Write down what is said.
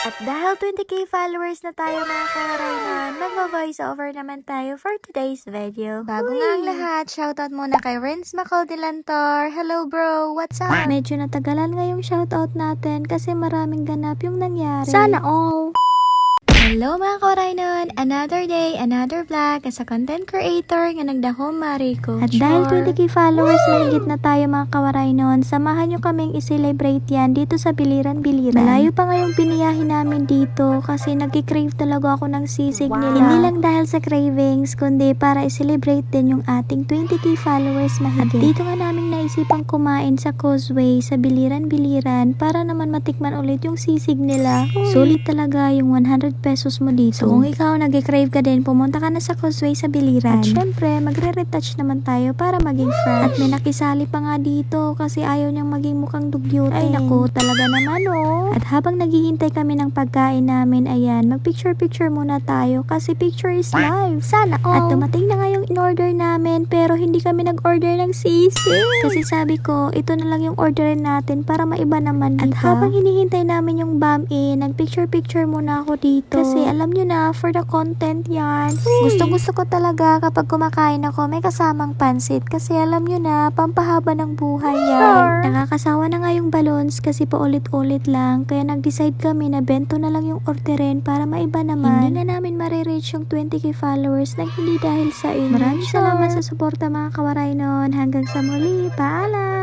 At dahil 20k followers na tayo mga karaynon, magva-voice over naman tayo for today's video. Bago nga ang lahat, shoutout muna kay Renz Macaldilantor. Hello bro, what's up? Medyo natagalan ngayong shoutout natin kasi maraming ganap yung nangyari. Sana all! Hello mga karaynon! Another day, another vlog as a content creator nga nagdahom Mariko. At dahil 20k followers mahigit na tayo mga kawaraynon, samahan nyo kaming i-celebrate yan dito sa Biliran-Biliran. Malayo pa ngayong biniyahin namin dito kasi nag-crave talaga ako ng sisig nila. Hindi lang dahil sa cravings, kundi para i-celebrate din yung ating 20k followers mahigit. At dito nga namin naisipang kumain sa Causeway sa Biliran-Biliran para naman matikman ulit yung sisig nila. Sulit talaga yung 100 pesos mo dito. So kung ikaw nag-crave ka din, pumunta ka na sa Causeway sa Biliran. At syempre, magre-retouch naman tayo para maging fresh. At may nakisali pa nga dito kasi ayaw niyang maging mukhang dugyot. Ay naku, talaga naman oh. At habang naghihintay kami ng pagkain namin, ayan, mag-picture-picture muna tayo kasi picture is life. Sana all. At dumating na nga yung in-order namin pero hindi kami nag-order ng sisig. Kasi sabi ko, ito na lang yung orderin natin para maiba naman, diba? At habang hinihintay namin yung bam-in, nag-picture-picture muna ako dito. Kasi alam nyo na, for the content yan. Gusto ko talaga kapag kumakain ako, may kasamang pansit. Kasi alam nyo na, pampahaba ng buhay yan. Nakakasawa na nga yung balloons kasi paulit-ulit lang. Kaya nag-decide kami na bento na lang yung orderin para maiba naman. Hindi nga namin marireach yung 20k followers na hindi dahil sa inyo. Maraming salamat sa suporta mga kawaraynon. Hanggang sa muli. Paalam!